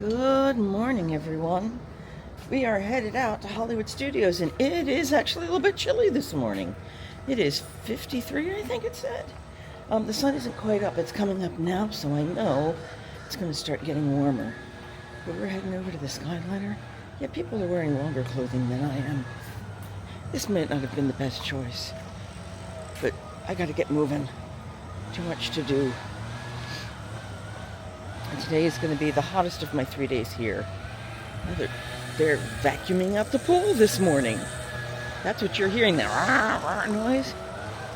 Good morning, everyone. We are headed out to Hollywood Studios, and it is actually a little bit chilly this morning. It is 53, I think it said. The sun isn't quite up. It's coming up now, so I know it's going to start getting warmer. But we're heading over to the Skyliner. Yeah, people are wearing longer clothing than I am. This might not have been the best choice, but I got to get moving. Too much to do. And today is going to be the hottest of my 3 days here. Oh, they're vacuuming out the pool this morning. That's what you're hearing, that noise.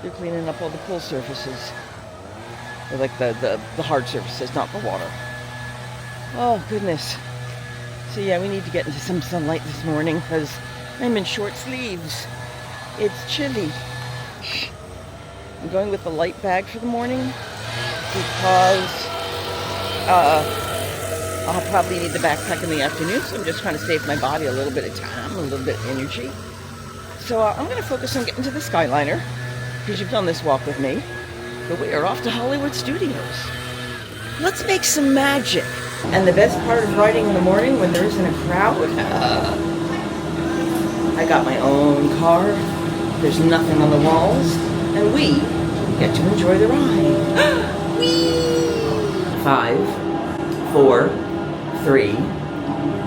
They're cleaning up all the pool surfaces. Or like the hard surfaces, not the water. Oh, goodness. So yeah, we need to get into some sunlight this morning because I'm in short sleeves. It's chilly. I'm going with the light bag for the morning because I'll probably need the backpack in the afternoon, so I'm just trying to save my body a little bit of time, a little bit of energy. So I'm going to focus on getting to the Skyliner, because you've done this walk with me, but we are off to Hollywood Studios. Let's make some magic. And the best part of riding in the morning when there isn't a crowd, I got my own car, there's nothing on the walls, and we get to enjoy the ride. Whee! 5, 4, 3,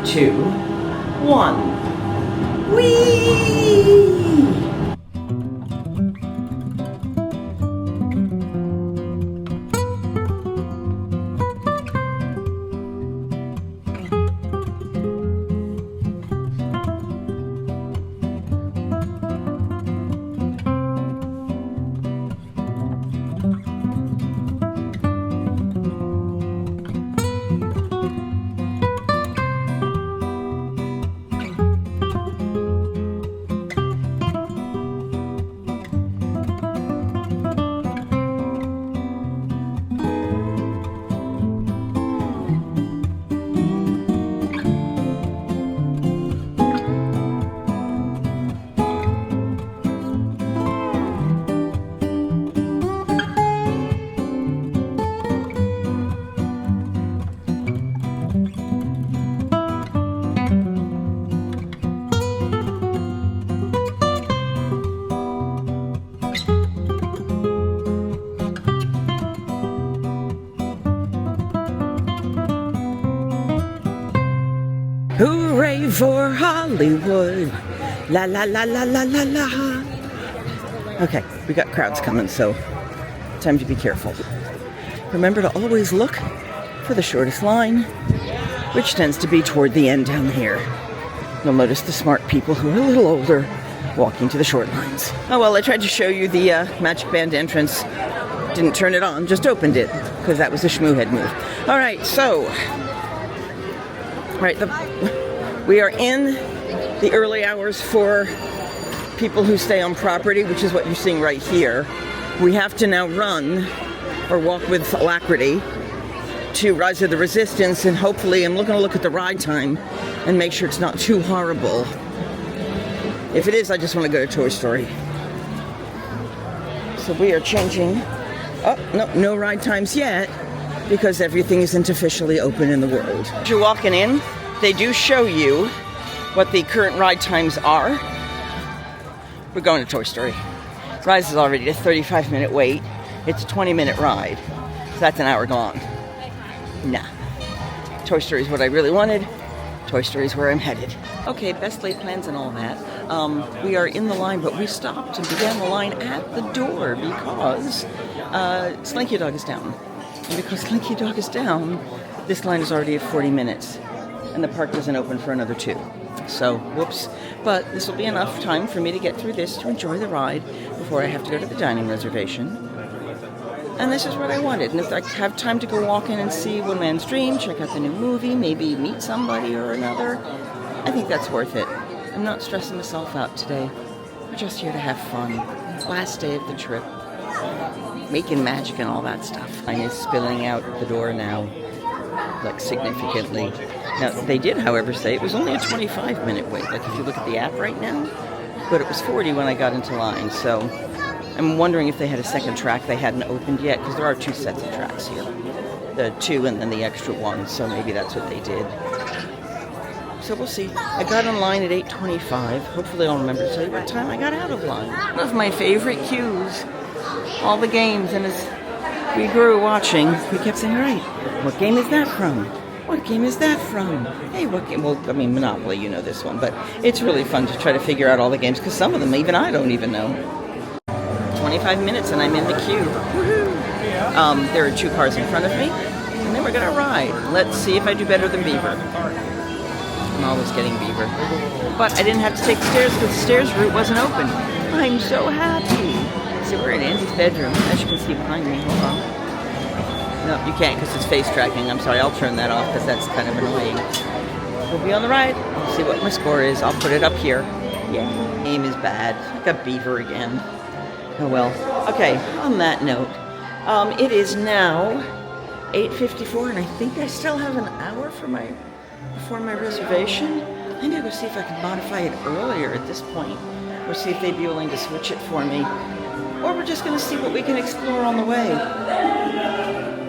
2, 1. Whee! Hooray for Hollywood. La la la la la la la. Okay, we got crowds coming, so time to be careful. Remember to always look for the shortest line, which tends to be toward the end down here. You'll notice the smart people who are a little older walking to the short lines. Oh well, I tried to show you the Magic Band entrance. Didn't turn it on, just opened it, because that was a schmoohead move. All right, so we are in the early hours for people who stay on property, which is what you're seeing right here. We have to now run or walk with alacrity to Rise of the Resistance, and hopefully I'm going to look at the ride time and make sure it's not too horrible. If it is, I just want to go to Toy Story. So we are changing. Oh, no ride times yet, because everything isn't officially open in the world. As you're walking in, they do show you what the current ride times are. We're going to Toy Story. Rise is already a 35-minute wait. It's a 20-minute ride. So that's an hour gone. Nah. Toy Story is what I really wanted. Toy Story is where I'm headed. Okay, best laid plans and all that. We are in the line, but we stopped and began the line at the door because Slinky Dog is down. And because Slinky Dog is down, this line is already at 40 minutes. And the park doesn't open for another 2. So, whoops. But this will be enough time for me to get through this to enjoy the ride before I have to go to the dining reservation. And this is what I wanted. And if I have time to go walk in and see One Man's Dream, check out the new movie, maybe meet somebody or another, I think that's worth it. I'm not stressing myself out today. We're just here to have fun. Last day of the trip. Making magic and all that stuff. Line is spilling out the door now, like significantly. Now, they did, however, say it was only a 25-minute wait. Like, if you look at the app right now, but it was 40 when I got into line, so I'm wondering if they had a second track they hadn't opened yet, because there are 2 sets of tracks here. the 2 and then the extra 1, so maybe that's what they did. So we'll see. I got in line at 8:25. Hopefully I'll remember to tell you what time I got out of line. One of my favorite cues. All the games, and as we grew watching, we kept saying, all right, what game is that from? What game is that from? Hey, what game? Well, I mean, Monopoly, you know this one, but it's really fun to try to figure out all the games, because some of them, even I don't even know. 25 minutes and I'm in the queue. Woohoo! There are 2 cars in front of me, and then we're gonna ride. Let's see if I do better than Beaver. I'm always getting Beaver. But I didn't have to take the stairs because the stairs route wasn't open. I'm so happy. So we're in Andy's bedroom, as you can see behind me. Hold on. No, you can't because it's face tracking. I'm sorry, I'll turn that off because that's kind of annoying. We'll be on the ride. I'll see what my score is. I'll put it up here. Yeah, aim is bad. I got Beaver again. Oh well. Okay, on that note, it is now 8:54 and I think I still have an hour before my reservation. Maybe I'll go see if I can modify it earlier at this point, or see if they'd be willing to switch it for me. Or we're just going to see what we can explore on the way.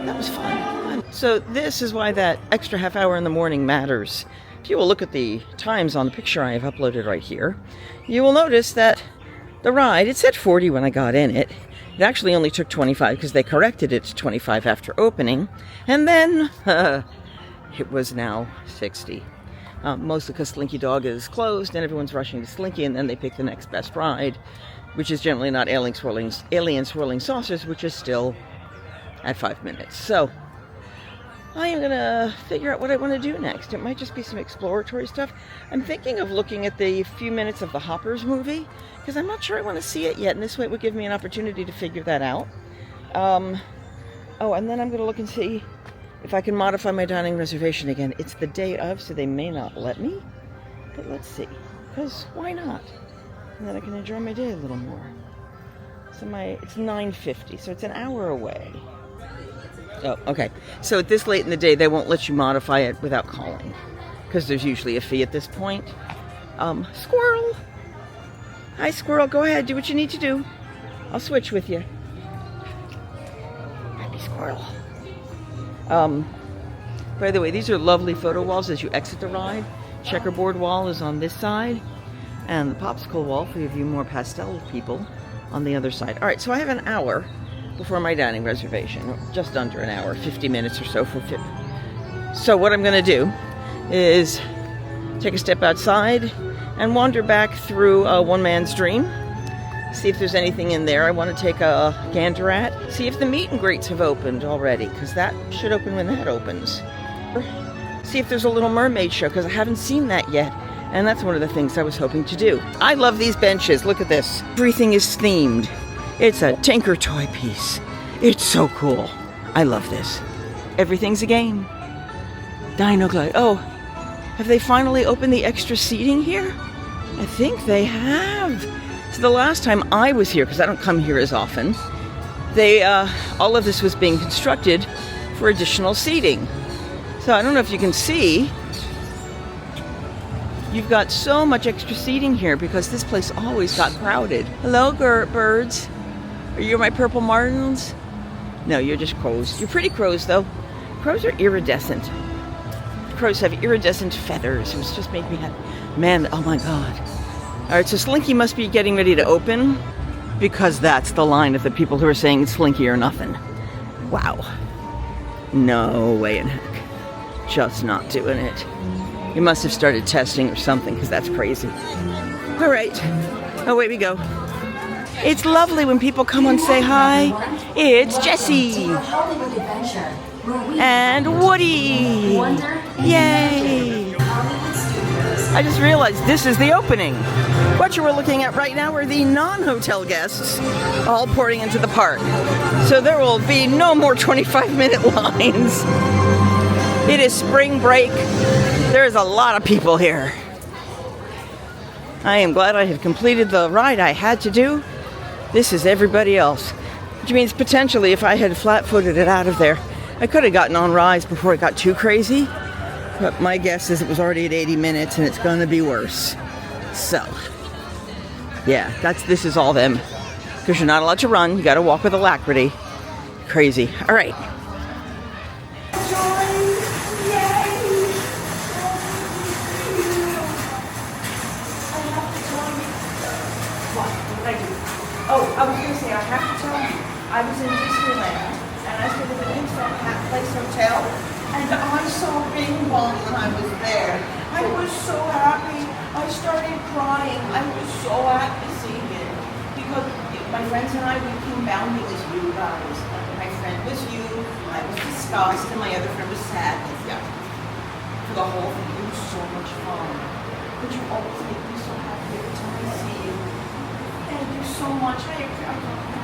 That was fun. So this is why that extra half hour in the morning matters. If you will look at the times on the picture I have uploaded right here, you will notice that the ride, it said 40 when I got in it. It actually only took 25 because they corrected it to 25 after opening. And then it was now 60. Mostly because Slinky Dog is closed and everyone's rushing to Slinky, and then they pick the next best ride, which is generally not Alien Swirling Saucers, which is still at 5 minutes. So I am going to figure out what I want to do next. It might just be some exploratory stuff. I'm thinking of looking at the few minutes of the Hoppers movie, because I'm not sure I want to see it yet, and this way it would give me an opportunity to figure that out. Oh, and then I'm going to look and see if I can modify my dining reservation again. It's the day of, so they may not let me, but let's see, because why not? And then I can enjoy my day a little more. So it's 9:50, so it's an hour away. Oh, okay. So at this late in the day, they won't let you modify it without calling, because there's usually a fee at this point. Squirrel! Hi, Squirrel. Go ahead. Do what you need to do. I'll switch with you. Happy Squirrel. By the way, these are lovely photo walls as you exit the ride. Checkerboard wall is on this side, and the popsicle wall for you more pastel people on the other side. All right, so I have an hour before my dining reservation, just under an hour, 50 minutes or so for fit. So what I'm going to do is take a step outside and wander back through One Man's Dream, see if there's anything in there I want to take a gander at, see if the meet and greets have opened already, because that should open when that opens. See if there's a Little Mermaid show, because I haven't seen that yet, and that's one of the things I was hoping to do. I love these benches. Look at this. Everything is themed. It's a Tinker Toy piece. It's so cool. I love this. Everything's a game. Dino Glide. Oh, have they finally opened the extra seating here? I think they have. So the last time I was here, because I don't come here as often, all of this was being constructed for additional seating. So I don't know if you can see, you've got so much extra seating here because this place always got crowded. Hello, birds. Are you my purple martins? No, you're just crows. You're pretty crows, though. Crows are iridescent. Crows have iridescent feathers. It just made me happy. Man, oh my God. All right, so Slinky must be getting ready to open, because that's the line of the people who are saying it's Slinky or nothing. Wow. No way in heck. Just not doing it. You must have started testing or something, because that's crazy. All right. Away we go. It's lovely when people come and say hi. It's Jessie. And Woody. Yay. I just realized this is the opening. What you were looking at right now are the non-hotel guests all pouring into the park. So there will be no more 25-minute lines. It is spring break. There's a lot of people here. I am glad I had completed the ride I had to do. This is everybody else. Which means potentially if I had flat-footed it out of there, I could have gotten on rides before it got too crazy. But my guess is it was already at 80 minutes and it's going to be worse. So, yeah, this is all them. Because you're not allowed to run. You got to walk with alacrity. Crazy. All right. I was in Disneyland, and I stayed at the Wingstop Place Hotel, and I saw Bing Bong when I was there. I was so happy. I started crying. I was so happy to see him. Because my friends and I, we came down, he was you guys. My friend was you, I was disgusted, and my other friend was sad. Yeah. For the whole thing, it was so much fun. But you always make me so happy every time I see you. Thank you so much. I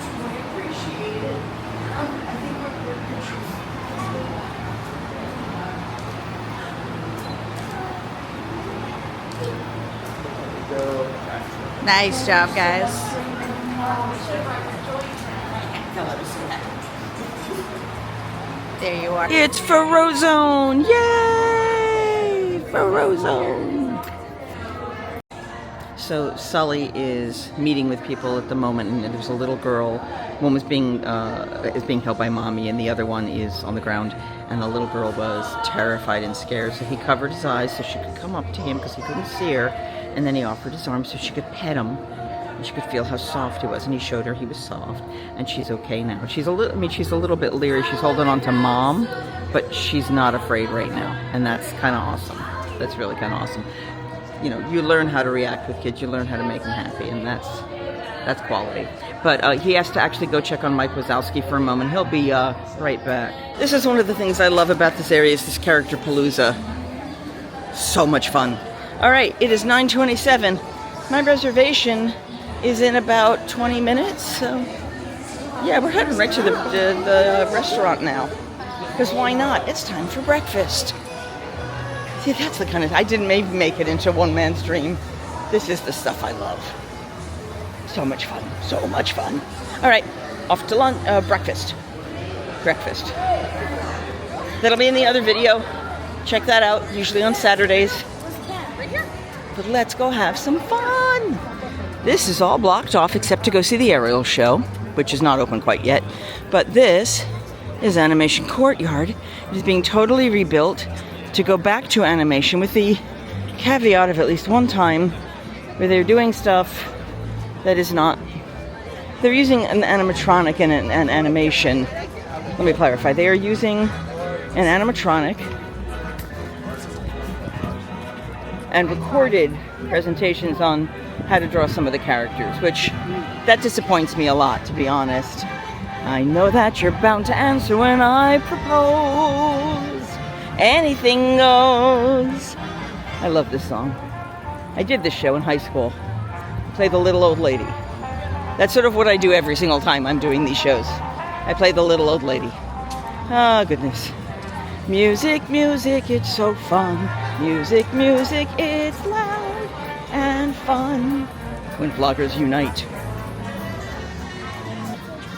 truly appreciate it. I think we're pictures. Nice job, guys. There you are. It's Frozone! Yay! Frozone! So Sully is meeting with people at the moment, and there's a little girl. One was being held by mommy, and the other one is on the ground. And the little girl was terrified and scared, so he covered his eyes so she could come up to him because he couldn't see her. And then he offered his arm so she could pet him, and she could feel how soft he was. And he showed her he was soft, and she's okay now. She's a little bit leery. She's holding on to mom, but she's not afraid right now, and that's kind of awesome. That's really kind of awesome. You know, you learn how to react with kids. You learn how to make them happy, and that's quality. But he has to actually go check on Mike Wazowski for a moment. He'll be right back. This is one of the things I love about this area, is this character palooza. So much fun. All right, it is 9:27. My reservation is in about 20 minutes. So yeah, we're heading right to the restaurant now. Because why not? It's time for breakfast. See, that's the kind of... I didn't maybe make it into one man's dream. This is the stuff I love. So much fun. So much fun. All right, off to lunch, breakfast. Breakfast. That'll be in the other video. Check that out, usually on Saturdays. But let's go have some fun. This is all blocked off except to go see the aerial show, which is not open quite yet. But this is Animation Courtyard. It is being totally rebuilt to go back to animation, with the caveat of at least one time where they're doing stuff that is not... They're using an animatronic and an animation. Let me clarify. They are using an animatronic and recorded presentations on how to draw some of the characters, which that disappoints me a lot, to be honest. I know that you're bound to answer when I propose. Anything goes. I love this song. I did this show in high school. Play the little old lady. That's sort of what I do every single time I'm doing these shows. I play the little old lady. Oh, goodness. Music, music, it's so fun. Music, music, it's loud and fun. When vloggers unite.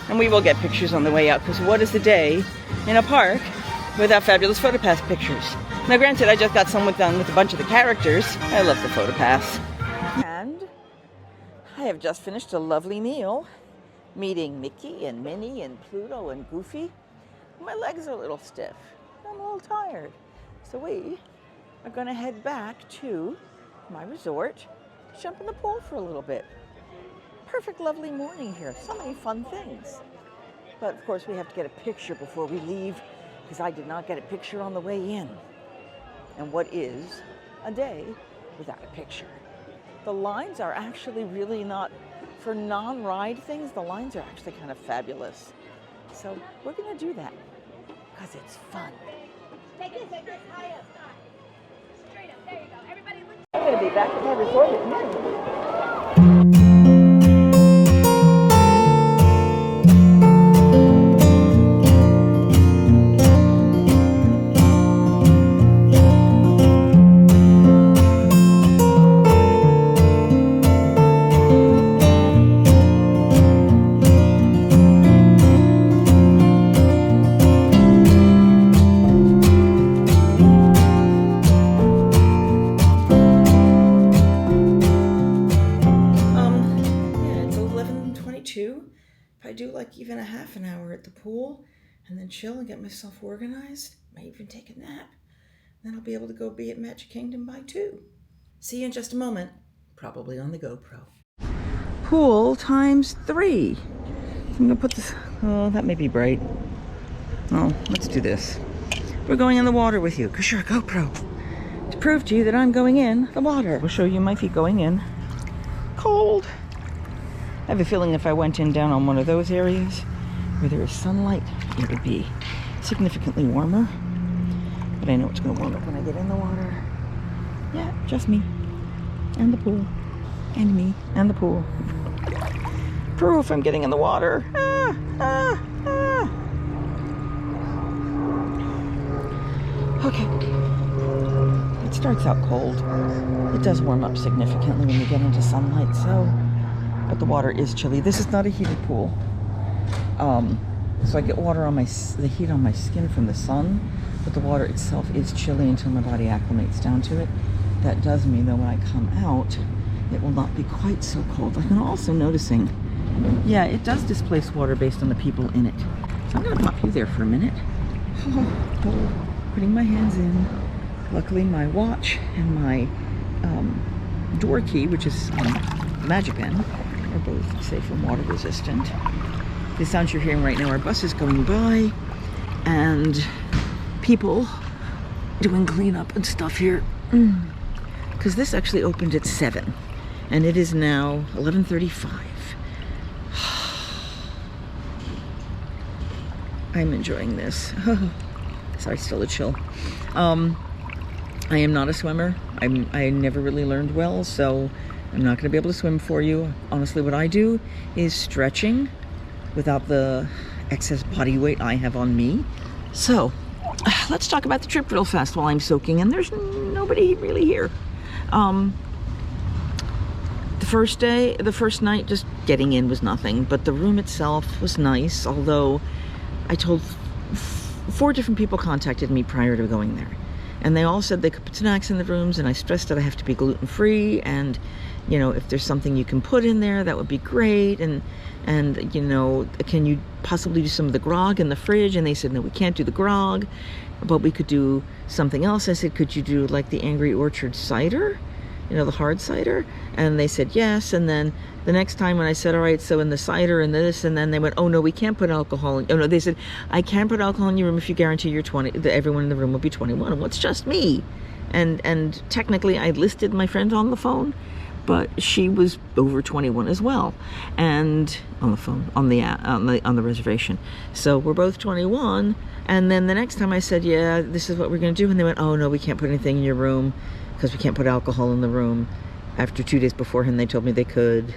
And we will get pictures on the way out, because what is the day in a park without fabulous PhotoPass pictures? Now granted, I just got someone done with a bunch of the characters. I love the PhotoPass. And I have just finished a lovely meal, meeting Mickey and Minnie and Pluto and Goofy. My legs are a little stiff. I'm a little tired. So we are going to head back to my resort, jump in the pool for a little bit. Perfect, lovely morning here. So many fun things. But of course we have to get a picture before we leave, because I did not get a picture on the way in. And what is a day without a picture? The lines are actually really not, for non-ride things, the lines are actually kind of fabulous. So we're going to do that because it's fun. Take this, high up, stop. Straight up, there you go. Everybody look. I'm going to be back at my resort at noon. If I do like even a half an hour at the pool and then chill and get myself organized, might even take a nap, then I'll be able to go be at Magic Kingdom by 2. See you in just a moment, probably on the GoPro. Pool times 3. I'm gonna put this, oh, that may be bright. Oh, let's do this. We're going in the water with you, because you're a GoPro. To prove to you that I'm going in the water. We'll show you my feet going in. Cold. I have a feeling if I went in down on one of those areas where there is sunlight, it would be significantly warmer. But I know it's going to warm up when I get in the water. Yeah, just me. And the pool. And me. And the pool. Proof I'm getting in the water. Ah, ah, ah. Okay. It starts out cold. It does warm up significantly when you get into sunlight, but the water is chilly. This is not a heated pool. So I get water on the heat on my skin from the sun, but the water itself is chilly until my body acclimates down to it. That does mean that when I come out, it will not be quite so cold. Like I'm also noticing, yeah, it does displace water based on the people in it. So I'm gonna pop you there for a minute. Putting my hands in. Luckily my watch and my door key, which is Magic Pen, are both safe and water resistant. The sounds you're hearing right now are buses going by and people doing cleanup and stuff here. Because this actually opened at 7 and it is now 11:35. I'm enjoying this. Sorry, still a chill. I am not a swimmer. I never really learned well, so I'm not going to be able to swim for you. Honestly, what I do is stretching without the excess body weight I have on me. So, let's talk about the trip real fast while I'm soaking, and there's nobody really here. The first night, just getting in was nothing, but the room itself was nice, although I told 4 different people contacted me prior to going there. And they all said they could put snacks in the rooms, and I stressed that I have to be gluten-free, and, you know, if there's something you can put in there, that would be great, and you know, can you possibly do some of the grog in the fridge? And they said, no, we can't do the grog, but we could do something else. I said, could you do like the Angry Orchard cider? You know, the hard cider? And they said yes, and then the next time when I said, all right, so in the cider and this, and then they went, oh no, we can't put alcohol in, oh no, they said, I can put alcohol in your room if you guarantee you're 20, that everyone in the room will be 21. Well, it's just me. And technically I listed my friend on the phone, but she was over 21 as well. And on the phone, on the reservation. So we're both 21. And then the next time I said, yeah, this is what we're gonna do. And they went, oh no, we can't put anything in your room because we can't put alcohol in the room. After 2 days beforehand, they told me they could.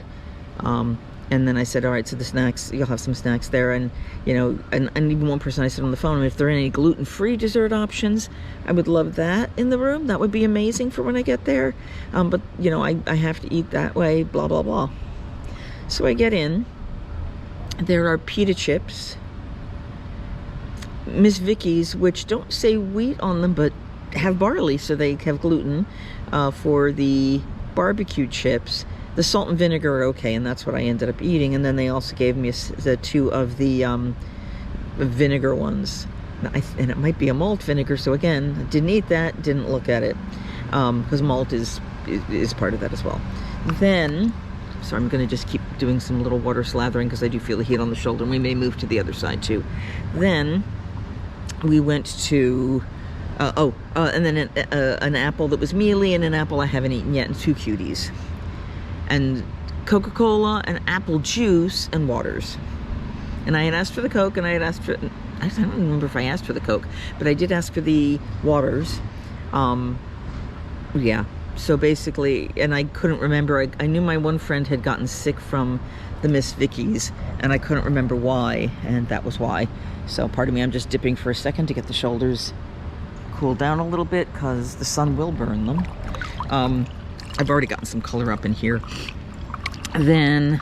And then I said, all right, so the snacks, you'll have some snacks there. And, you know, and even one person I said on the phone, if there are any gluten-free dessert options, I would love that in the room. That would be amazing for when I get there. But, you know, I have to eat that way, blah, blah, blah. So I get in. There are pita chips. Miss Vicky's, which don't say wheat on them, but have barley, so they have gluten, for the barbecue chips. The salt and vinegar are okay, and that's what I ended up eating. And then they also gave me the 2 of the vinegar ones. And it might be a malt vinegar, so again, didn't eat that, didn't look at it, because malt is part of that as well. Then, so I'm going to just keep doing some little water slathering because I do feel the heat on the shoulder, and we may move to the other side too. Then we went to and then an apple that was mealy, and an apple I haven't eaten yet, and 2 cuties. And Coca-Cola and apple juice and waters. And I had asked for the Coke, and I had asked for, I don't remember if I asked for the Coke, but I did ask for the waters. Yeah, so basically, and I couldn't remember, I knew my one friend had gotten sick from the Miss Vicky's, and I couldn't remember why, and that was why. So pardon me, I'm just dipping for a second to get the shoulders cooled down a little bit, because the sun will burn them. I've already gotten some color up in here. Then,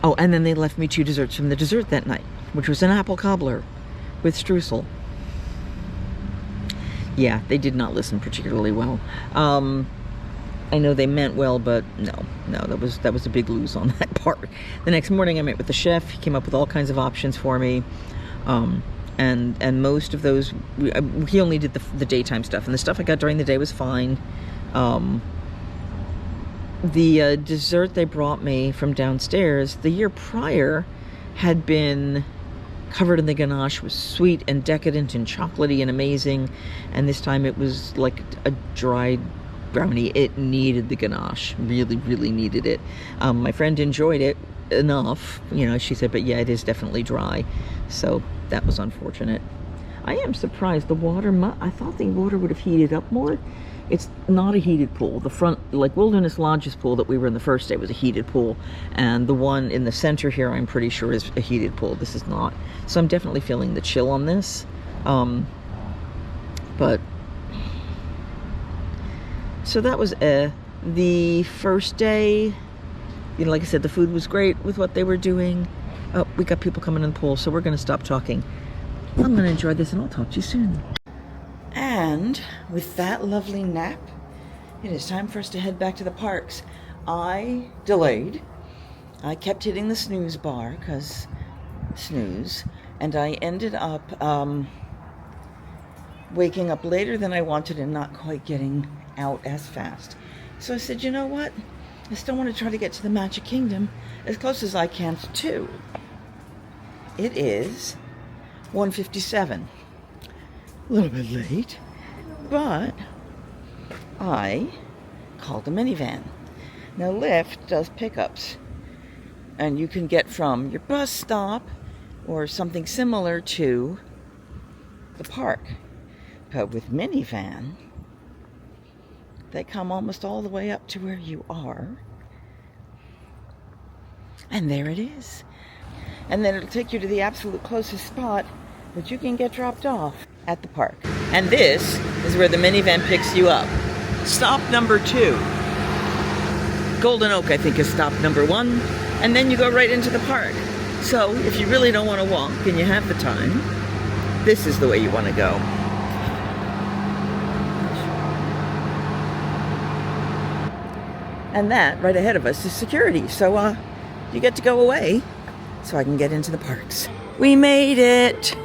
oh, and then they left me 2 desserts from the dessert that night, which was an apple cobbler with streusel. Yeah, they did not listen particularly well. I know they meant well, but no, that was a big lose on that part. The next morning I met with the chef. He came up with all kinds of options for me. And most of those, he only did the daytime stuff, and the stuff I got during the day was fine. The dessert they brought me from downstairs the year prior had been covered in the ganache, was sweet and decadent and chocolatey and amazing, and this time it was like a dried brownie. It needed the ganache, really, really needed it. My friend enjoyed it enough, you know, she said, but yeah, it is definitely dry, so that was unfortunate. I am surprised the water, I thought the water would have heated up more. It's not a heated pool. The front, like Wilderness Lodge's pool that we were in the first day, was a heated pool, and the one in the center here I'm pretty sure is a heated pool. This is not, so I'm definitely feeling the chill on this. But so that was the first day. You know, like I said, the food was great with what they were doing. Oh, we got people coming in the pool, so we're going to stop talking. I'm going to enjoy this, and I'll talk to you soon. And with that lovely nap, it is time for us to head back to the parks. I delayed. I kept hitting the snooze bar, because snooze, and I ended up waking up later than I wanted and not quite getting out as fast. So I said, you know what? I still want to try to get to the Magic Kingdom as close as I can to 2. It is 1:57. A little bit late, but I called a minivan. Now Lyft does pickups, and you can get from your bus stop or something similar to the park. But with minivan, they come almost all the way up to where you are. And there it is. And then it'll take you to the absolute closest spot that you can get dropped off at the park. And this is where the minivan picks you up. Stop number 2. Golden Oak, I think, is stop number 1. And then you go right into the park. So if you really don't want to walk and you have the time, this is the way you want to go. And that, right ahead of us, is security. So you get to go away so I can get into the parks. We made it!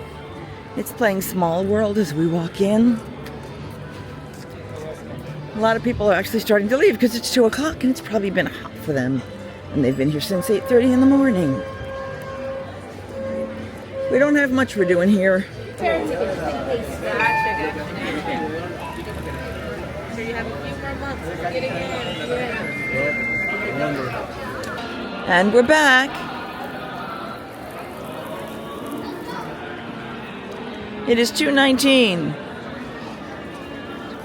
It's playing Small World as we walk in. A lot of people are actually starting to leave because it's 2 o'clock and it's probably been hot for them. And they've been here since 8:30 in the morning. We don't have much we're doing here. And we're back. It is 2:19.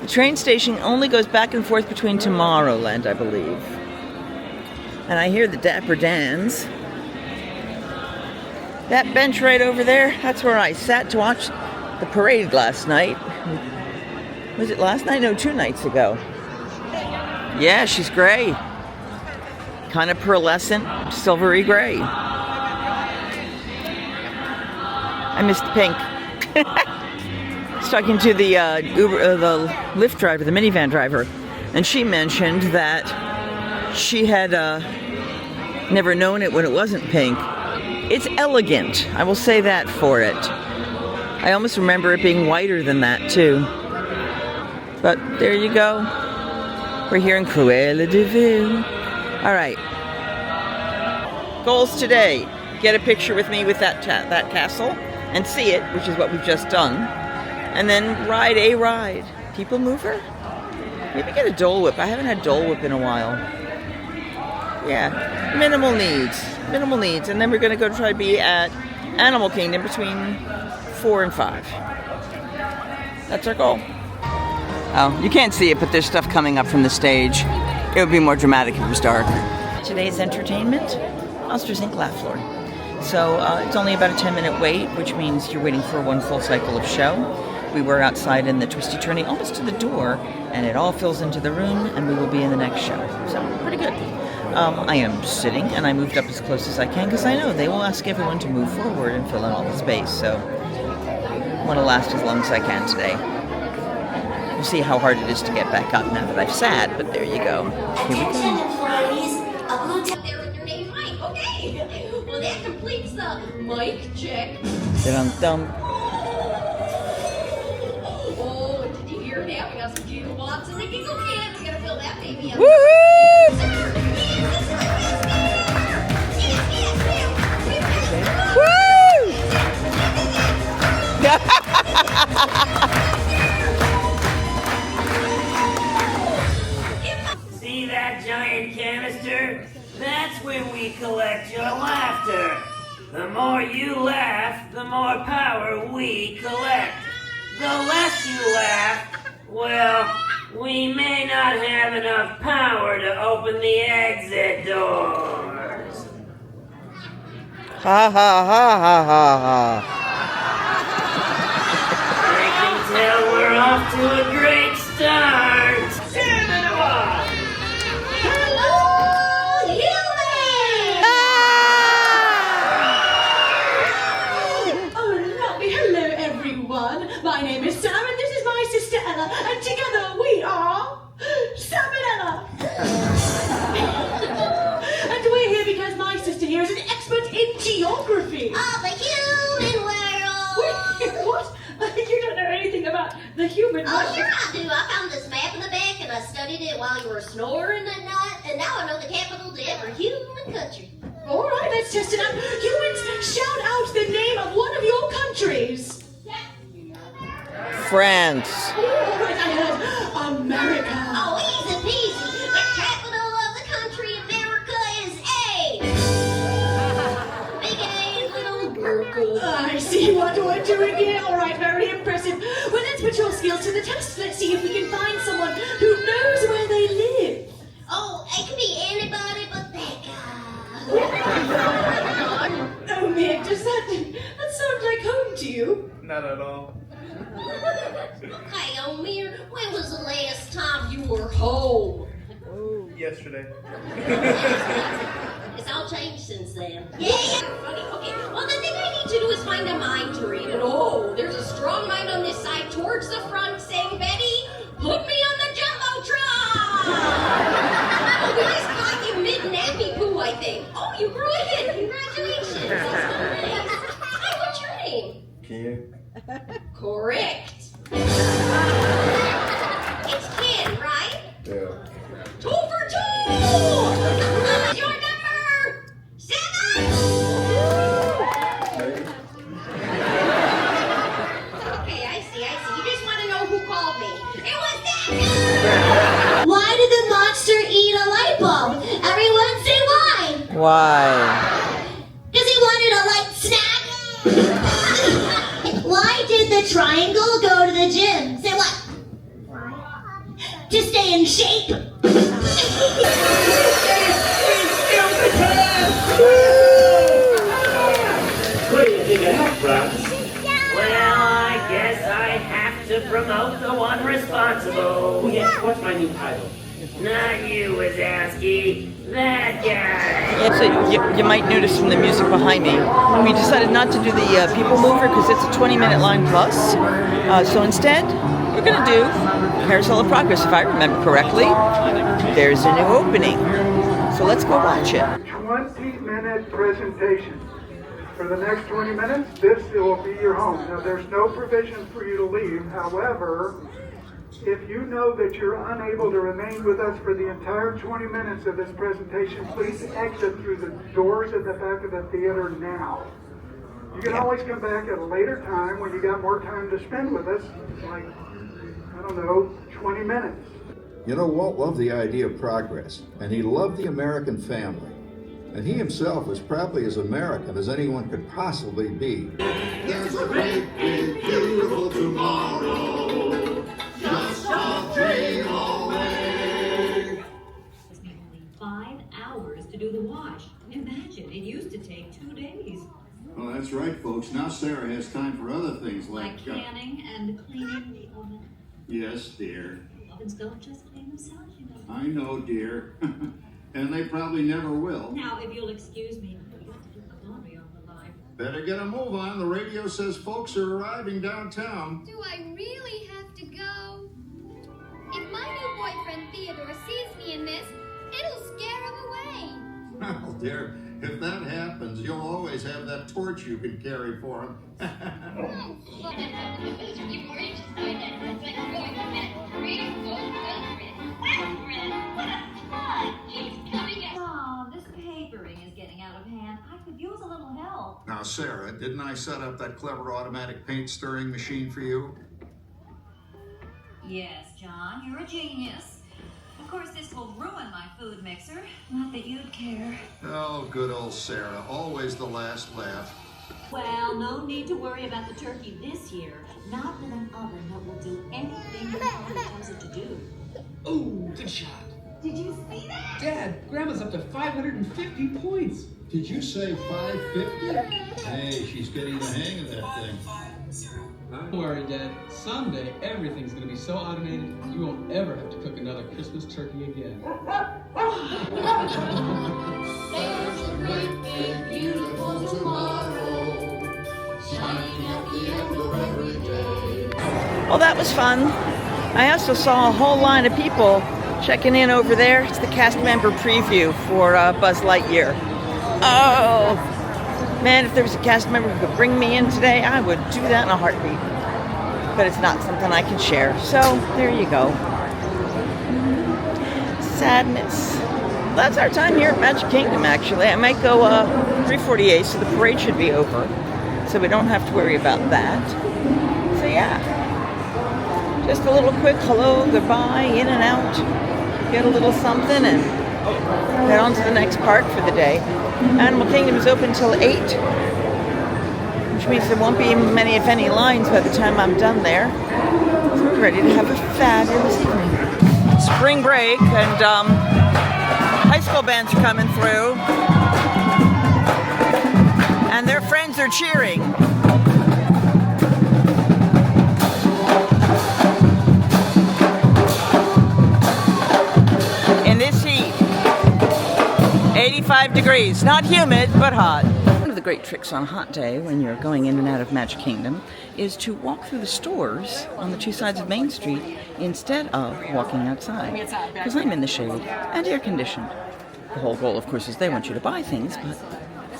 The train station only goes back and forth between Tomorrowland, I believe. And I hear the Dapper Dans. That bench right over there, that's where I sat to watch the parade last night. Was it last night? No, 2 nights ago. Yeah, she's gray. Kind of pearlescent, silvery gray. I missed the pink. I was talking to the the Lyft driver, the minivan driver, and she mentioned that she had never known it when it wasn't pink. It's elegant, I will say that for it. I almost remember it being whiter than that too. But there you go. We're here in Cruella de Vil. All right. Goals today: get a picture with me with that castle and see it, which is what we've just done, and then ride a ride. People mover? Maybe get a Dole Whip. I haven't had Dole Whip in a while. Yeah, minimal needs, and then we're gonna go try to be at Animal Kingdom between 4 and 5. That's our goal. Oh, you can't see it, but there's stuff coming up from the stage. It would be more dramatic if it was dark. Today's entertainment, Monsters, Inc. Laugh Floor. So it's only about a 10-minute wait, which means you're waiting for 1 full cycle of show. We were outside in the twisty-turny, almost to the door, and it all fills into the room, and we will be in the next show. So, pretty good. I am sitting, and I moved up as close as I can, because I know they will ask everyone to move forward and fill in all the space, so I want to last as long as I can today. We'll see how hard it is to get back up now that I've sat, but there you go. Here we go. Okay. Well, that completes the mic check. Dum-dum. Oh, did you hear that? We got some Gina Watson and Giggle Kid. We gotta fill that baby up. Woohoo! Yes, giant canister? That's when we collect your laughter. The more you laugh, the more power we collect. The less you laugh, well, we may not have enough power to open the exit doors. Ha ha ha ha ha ha. I can tell we're off to a great start. Hello, humans! Oh, lovely. Hello, everyone. My name is Sam, and this is my sister Ella, and together we are Sam and Ella. And we're here because my sister here is an expert in geography. Of the human world! Wait, what? You don't know anything about the human world. Oh, sure I do. I found this map in the back and I studied it while you were snoring at night, and now I know the capital to every human country. All right, let's test it out. Humans, shout out the name of one of your countries. France. All right, I heard America. Oh, easy peasy. The capital of the country, America, is A. Big A, little America. I see what we're doing here. All right, very impressive. Well, let's put your skills to the test. Let's see if we can find someone who knows where they live. Oh, it could be anybody but that guy. Oh, Mick, does that sound like home to you? Not at all. Hey, Omir, when was the last time you were home? Yesterday. It's all changed since then. Yeah. Funny. Okay. Well, the thing I need to do is find a mind to read. And oh, there's a strong mind on this side towards the front saying, Betty, put me on the jumbotron. Oh, we just caught you mid-nappy poo, I think. Oh, you grew a head. Congratulations. That's so nice. Hey, what's your name? Ken? Correct. It's Ken, right? Yeah. 2 for 2! What's your number? 7! Okay, I see. You just want to know who called me. It was that guy! Why did the monster eat a light bulb? Everyone say why! Why? Because he wanted a light snack! Why did the triangle go to the gym? Say what? To stay in shape. What do you think of that, Franz? Well, I guess I have to promote the one responsible. Oh yes, what's my new title? Not you, Wazowski. That guy. So you might notice from the music behind me, we decided not to do the People Mover because it's a 20-minute line plus. So instead, we're going to do Carousel of Progress. If I remember correctly, there's a new opening. So let's go watch it. 20-minute presentation. For the next 20 minutes, this will be your home. Now, there's no provision for you to leave. However, if you know that you're unable to remain with us for the entire 20 minutes of this presentation, please exit through the doors at the back of the theater now. You can always come back at a later time when you got more time to spend with us, like, I don't know, 20 minutes. You know, Walt loved the idea of progress, and he loved the American family. And he himself was probably as American as anyone could possibly be. There's a great, big, beautiful tomorrow, just a dream away. It's been only 5 hours to do the wash. Imagine, it used to take 2 days. Well, that's right, folks. Now Sarah has time for other things Like canning and cleaning the oven. Yes, dear. Ovens don't just clean themselves, you know. I know, dear. And they probably never will. Now, if you'll excuse me, we have to do the laundry on the line. Better get a move on. The radio says folks are arriving downtown. Do I really have to go? If my new boyfriend Theodore sees me in this, it'll scare him away. Well, dear, if that happens, you'll always have that torch you can carry for him. Oh, this papering is getting out of hand. I could use a little help. Now, Sarah, didn't I set up that clever automatic paint stirring machine for you? Yes, John, you're a genius. Of course, this will ruin my food mixer. Not that you'd care. Oh, good old Sarah. Always the last laugh. Well, no need to worry about the turkey this year. Not with an oven that will do anything your father tells it to do. Oh, good shot. Did you see that? Dad, Grandma's up to 550 points. Did you say 550? Hey, she's getting the hang of that thing. Don't worry, Dad. Someday, everything's going to be so automated, you won't ever have to cook another Christmas turkey again. There's a great big beautiful tomorrow, shining at the end of every day. Well, that was fun. I also saw a whole line of people checking in over there. It's the cast member preview for Buzz Lightyear. Oh, man, if there was a cast member who could bring me in today, I would do that in a heartbeat. But it's not something I can share. So, there you go. Sadness. That's our time here at Magic Kingdom, actually. I might go 3:48, so the parade should be over. So we don't have to worry about that. So, yeah. Just a little quick hello, goodbye, in and out. Get a little something and head on to the next park for the day. Animal Kingdom is open till 8, which means there won't be many, if any, lines by the time I'm done there. So we're ready to have a fabulous evening. Spring break and high school bands are coming through. And their friends are cheering. In this heat, 85 degrees, not humid, but hot. One of the great tricks on a hot day when you're going in and out of Magic Kingdom is to walk through the stores on the two sides of Main Street instead of walking outside. Because I'm in the shade and air conditioned. The whole goal, of course, is they want you to buy things, but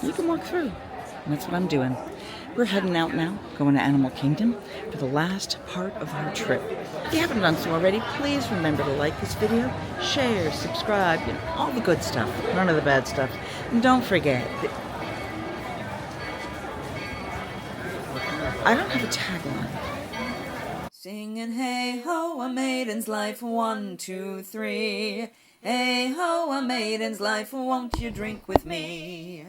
you can walk through. And that's what I'm doing. We're heading out now, going to Animal Kingdom for the last part of our trip. If you haven't done so already, please remember to like this video, share, subscribe, you know, all the good stuff, none of the bad stuff. And don't forget that I don't have a tagline. Singing hey ho, a maiden's life, 1, 2, 3. Hey ho, a maiden's life, won't you drink with me?